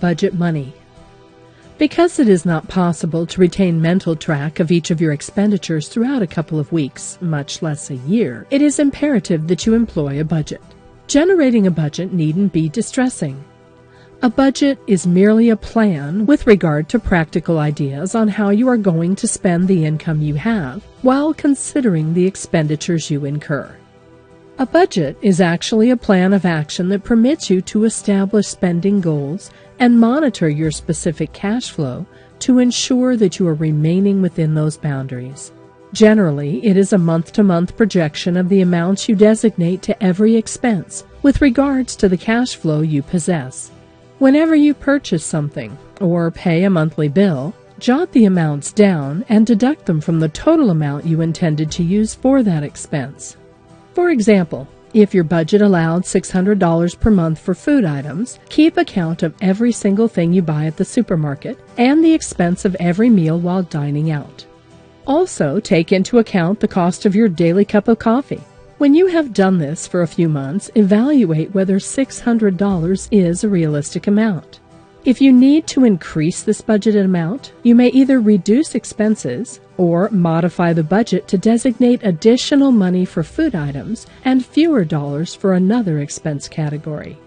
budget money. Because it is not possible to retain mental track of each of your expenditures throughout a couple of weeks, much less a year, it is imperative that you employ a budget. Generating a budget needn't be distressing. A budget is merely a plan with regard to practical ideas on how you are going to spend the income you have while considering the expenditures you incur. A budget is actually a plan of action that permits you to establish spending goals and monitor your specific cash flow to ensure that you are remaining within those boundaries. Generally, it is a month-to-month projection of the amounts you designate to every expense with regards to the cash flow you possess. Whenever you purchase something or pay a monthly bill, jot the amounts down and deduct them from the total amount you intended to use for that expense. For example, if your budget allowed $600 per month for food items, keep account of every single thing you buy at the supermarket and the expense of every meal while dining out. Also, take into account the cost of your daily cup of coffee. When you have done this for a few months, evaluate whether $600 is a realistic amount. If you need to increase this budgeted amount, you may either reduce expenses or modify the budget to designate additional money for food items and fewer dollars for another expense category.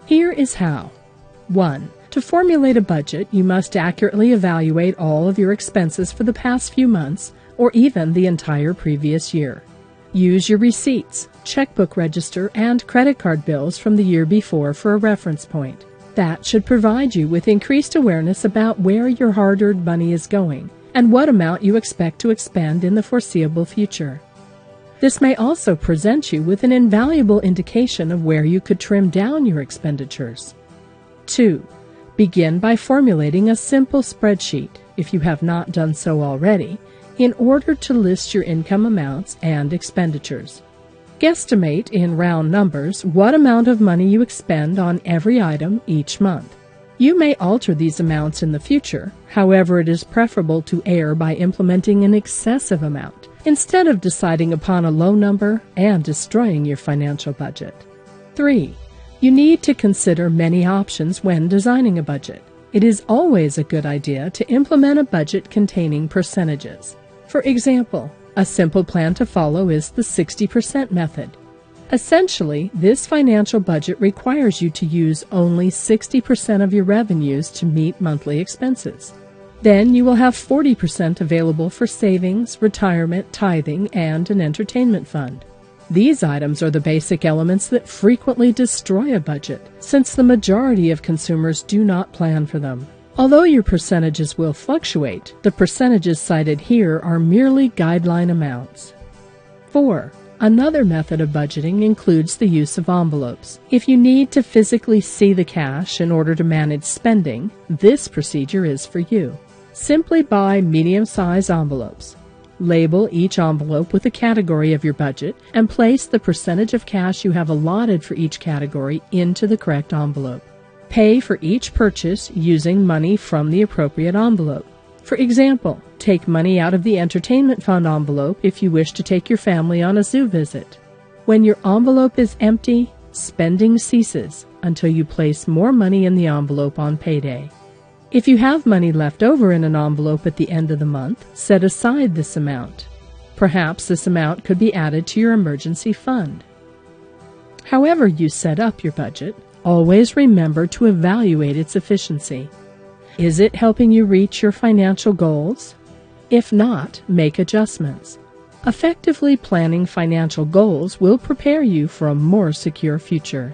Here is how. 1. To formulate a budget, you must accurately evaluate all of your expenses for the past few months or even the entire previous year. Use your receipts, checkbook register, and credit card bills from the year before for a reference point. That should provide you with increased awareness about where your hard-earned money is going and what amount you expect to expend in the foreseeable future. This may also present you with an invaluable indication of where you could trim down your expenditures. 2. Begin by formulating a simple spreadsheet, if you have not done so already, in order to list your income amounts and expenditures. Guesstimate in round numbers what amount of money you expend on every item each month. You may alter these amounts in the future, however it is preferable to err by implementing an excessive amount, instead of deciding upon a low number and destroying your financial budget. 3. You need to consider many options when designing a budget. It is always a good idea to implement a budget containing percentages. For example, a simple plan to follow is the 60% method. Essentially, this financial budget requires you to use only 60% of your revenues to meet monthly expenses. Then you will have 40% available for savings, retirement, tithing, and an entertainment fund. These items are the basic elements that frequently destroy a budget, since the majority of consumers do not plan for them. Although your percentages will fluctuate, the percentages cited here are merely guideline amounts. 4. Another method of budgeting includes the use of envelopes. If you need to physically see the cash in order to manage spending, this procedure is for you. Simply buy medium-size envelopes. Label each envelope with a category of your budget and place the percentage of cash you have allotted for each category into the correct envelope. Pay for each purchase using money from the appropriate envelope. For example, take money out of the entertainment fund envelope if you wish to take your family on a zoo visit. When your envelope is empty, spending ceases until you place more money in the envelope on payday. If you have money left over in an envelope at the end of the month, set aside this amount. Perhaps this amount could be added to your emergency fund. However you set up your budget, always remember to evaluate its efficiency. Is it helping you reach your financial goals? If not, make adjustments. Effectively planning financial goals will prepare you for a more secure future.